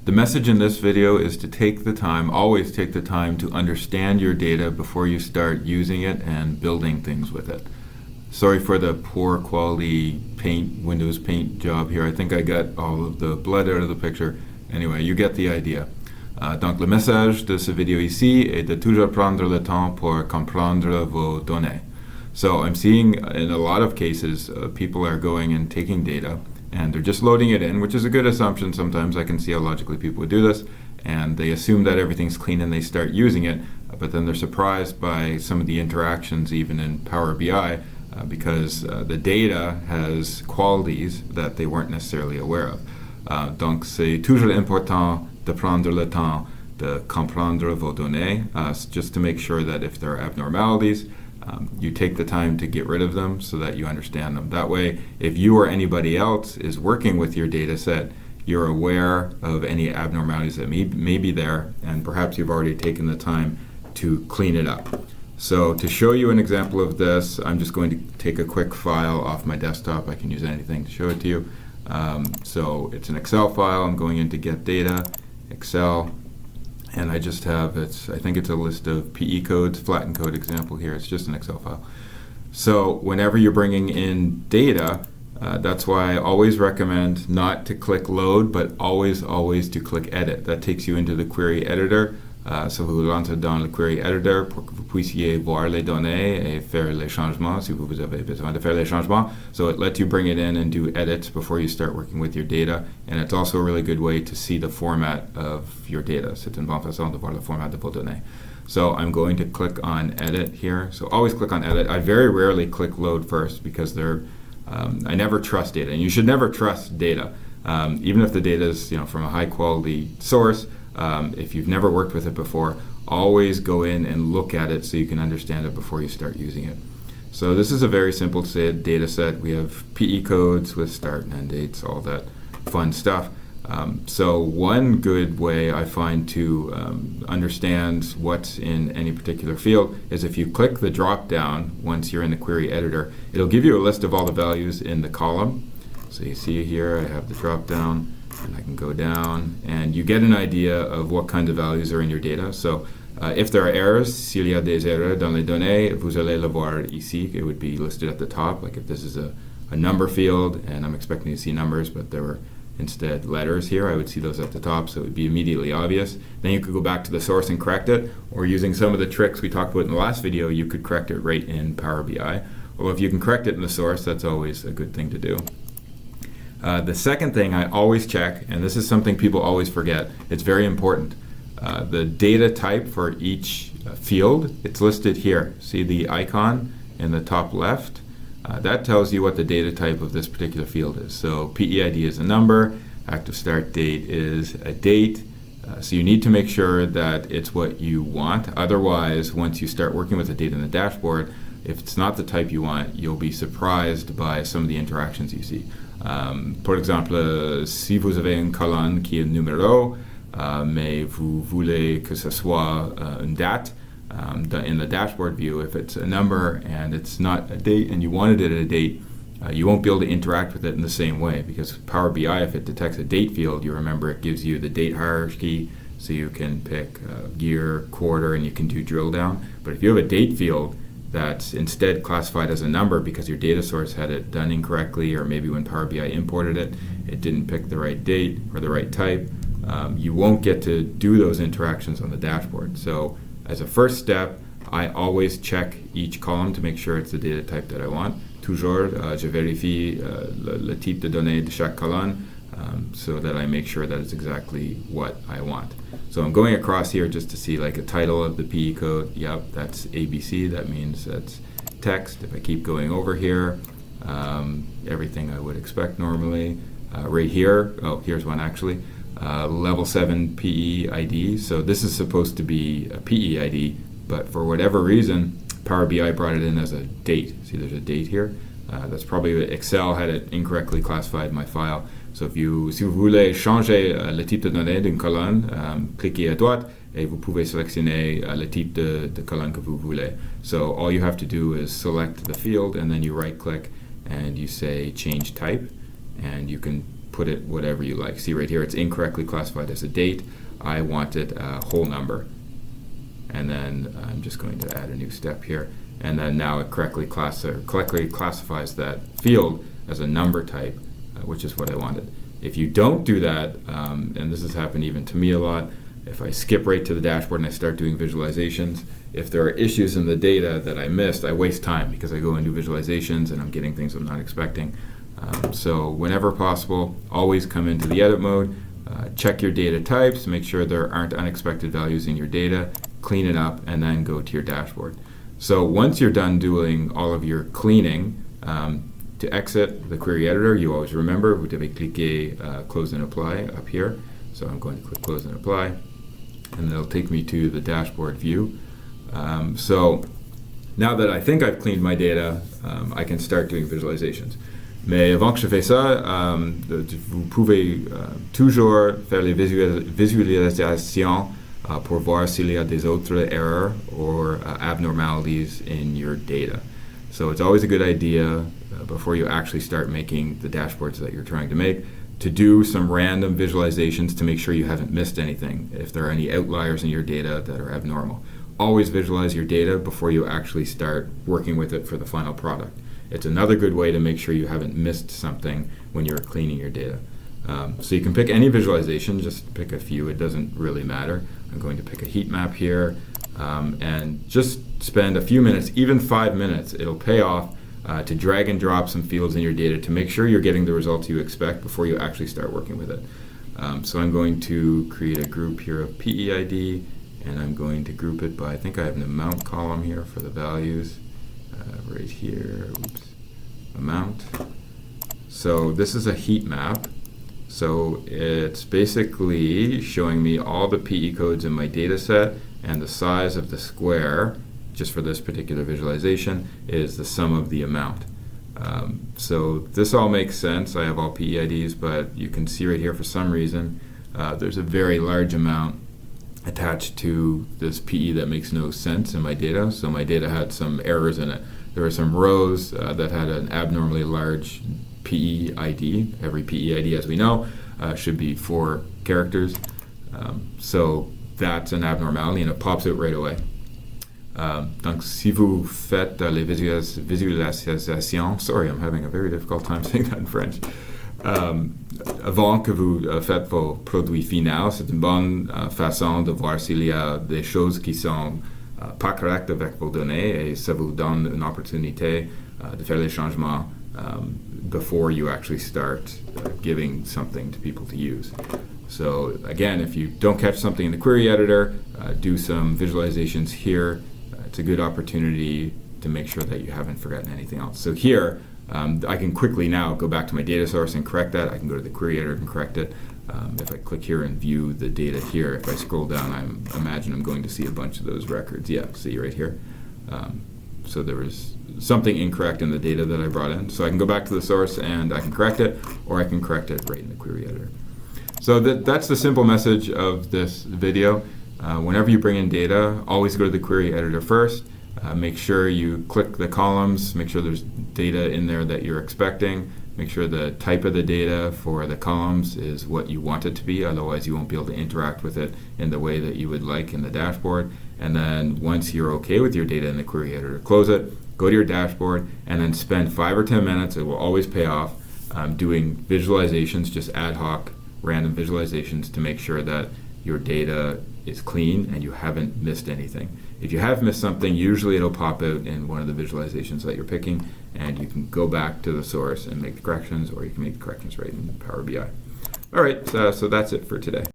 The message in this video is to take the time, always take the time to understand your data before you start using it and building things with it. Sorry for the poor quality Windows Paint job here. I think I got all of the blood out of the picture. Anyway, you get the idea. Donc le message de ce vidéo ici est de toujours prendre le temps pour comprendre vos données. So I'm seeing in a lot of cases people are going and taking data and they're just loading it in, which is a good assumption. Sometimes I can see how logically people would do this, and they assume that everything's clean and they start using it, but then they're surprised by some of the interactions even in Power BI because the data has qualities that they weren't necessarily aware of. Donc c'est toujours important de prendre le temps de comprendre vos données, just to make sure that if there are abnormalities, you take the time to get rid of them so that you understand them. That way, if you or anybody else is working with your data set, you're aware of any abnormalities that may be there, and perhaps you've already taken the time to clean it up. So to show you an example of this, I'm just going to take a quick file off my desktop. I can use anything to show it to you. So it's an Excel file. I'm going into Get Data, Excel, and I just have, I think it's a list of PE codes, flattened code example here. It's just an Excel file. So whenever you're bringing in data, that's why I always recommend not to click load, but always to click edit. That takes you into the query editor. So vous rentrez dans le query editor pour que vous puissiez voir les données et faire les changements si vous avez besoin de faire les changements. So it lets you bring it in and do edits before you start working with your data. And it's also a really good way to see the format of your data. C'est une bonne façon de voir le format de vos données. So I'm going to click on edit here. So always click on edit. I very rarely click load first because I never trust data. And you should never trust data. Even if the data is from a high quality source, if you've never worked with it before, always go in and look at it so you can understand it before you start using it. So this is a very simple data set. We have PE codes with start and end dates, all that fun stuff. So one good way I find to understand what's in any particular field is if you click the drop down once you're in the query editor, it'll give you a list of all the values in the column. So you see here I have the drop down, and I can go down, and you get an idea of what kind of values are in your data. So if there are errors, s'il y a des erreurs dans les données, vous allez le voir ici. It would be listed at the top. Like if this is a number field, and I'm expecting to see numbers, but there were instead letters here, I would see those at the top, so it would be immediately obvious. Then you could go back to the source and correct it, or using some of the tricks we talked about in the last video, you could correct it right in Power BI. Or if you can correct it in the source, that's always a good thing to do. The second thing I always check, and this is something people always forget, it's very important. The data type for each field, it's listed here. See the icon in the top left? That tells you what the data type of this particular field is. So PEID is a number, active start date is a date. So you need to make sure that it's what you want. Otherwise, once you start working with the data in the dashboard, if it's not the type you want, you'll be surprised by some of the interactions you see. Par exemple, si vous avez une colonne qui est un numéro, mais vous voulez que ce soit une date, in the dashboard view, if it's a number and it's not a date and you wanted it at a date, you won't be able to interact with it in the same way, because Power BI, if it detects a date field, you remember it gives you the date hierarchy, so you can pick year, quarter, and you can do drill down. But if you have a date field that's instead classified as a number because your data source had it done incorrectly, or maybe when Power BI imported it, it didn't pick the right date or the right type, you won't get to do those interactions on the dashboard. So as a first step, I always check each column to make sure it's the data type that I want. Toujours, je vérifie le type de données de chaque colonne so that I make sure that it's exactly what I want. So I'm going across here just to see like a title of the PE code. Yep, that's ABC. That means that's text. If I keep going over here, everything I would expect normally. Right here, oh, here's one actually. Level 7 PE ID. So this is supposed to be a PE ID, but for whatever reason, Power BI brought it in as a date. See, there's a date here. That's probably Excel had it incorrectly classified in my file. So si vous voulez changer le type de données d'une colonne, cliquez à droite et vous pouvez sélectionner le type de colonne que vous voulez. So all you have to do is select the field, and then you right-click and you say Change Type, and you can put it whatever you like. See right here, it's incorrectly classified as a date. I want it a whole number. And then I'm just going to add a new step here. And then now it correctly classifies that field as a number type, which is what I wanted. If you don't do that, and this has happened even to me a lot, if I skip right to the dashboard and I start doing visualizations, if there are issues in the data that I missed, I waste time because I go and do visualizations and I'm getting things I'm not expecting. So whenever possible, always come into the edit mode, check your data types, make sure there aren't unexpected values in your data, clean it up, and then go to your dashboard. So once you're done doing all of your cleaning, to exit the query editor, you always remember, vous devez cliquer close and apply up here. So I'm going to click close and apply, and it'll take me to the dashboard view. So now that I think I've cleaned my data, I can start doing visualizations. Mais avant que je fais ça, vous pouvez toujours faire les visualisations pour voir s'il y a des autres errors or abnormalities in your data. So it's always a good idea before you actually start making the dashboards that you're trying to make to do some random visualizations to make sure you haven't missed anything, if there are any outliers in your data that are abnormal. Always visualize your data before you actually start working with it for the final product. It's another good way to make sure you haven't missed something when you're cleaning your data. So you can pick any visualization, just pick a few, it doesn't really matter. I'm going to pick a heat map here, and just spend a few minutes, even 5 minutes, it'll pay off to drag and drop some fields in your data to make sure you're getting the results you expect before you actually start working with it. So I'm going to create a group here of PEID, and I'm going to group it by, I think I have an amount column here for the values. Right here, oops, amount. So this is a heat map. So it's basically showing me all the PE codes in my data set, and the size of the square, just for this particular visualization, is the sum of the amount. So this all makes sense. I have all PEIDs, but you can see right here for some reason there's a very large amount attached to this PE that makes no sense in my data. So my data had some errors in it. There were some rows that had an abnormally large PEID. Every PEID, as we know, should be 4 characters. So that's an abnormality, and it pops out right away. Donc, si vous faites les visualisations, sorry, I'm having a very difficult time saying that in French. Avant que vous faites vos produits finaux, c'est une bonne façon de voir s'il y a des choses qui sont pas correctes avec vos données, et ça vous donne une opportunité de faire les changements before you actually start giving something to people to use. So again, if you don't catch something in the query editor, do some visualizations here. It's a good opportunity to make sure that you haven't forgotten anything else. So here, I can quickly now go back to my data source and correct that. I can go to the query editor and correct it. If I click here and view the data here, if I scroll down, I imagine I'm going to see a bunch of those records. Yeah, see right here. So there was something incorrect in the data that I brought in. So I can go back to the source and I can correct it, or I can correct it right in the query editor. So that's the simple message of this video. Whenever you bring in data, always go to the query editor first. Make sure you click the columns, make sure there's data in there that you're expecting, make sure the type of the data for the columns is what you want it to be, otherwise you won't be able to interact with it in the way that you would like in the dashboard. And then once you're okay with your data in the query editor, close it, go to your dashboard, and then spend 5 or 10 minutes, it will always pay off, doing visualizations, just ad hoc, random visualizations to make sure that your data is clean and you haven't missed anything. If you have missed something, usually it'll pop out in one of the visualizations that you're picking, and you can go back to the source and make the corrections, or you can make the corrections right in Power BI. All right, so that's it for today.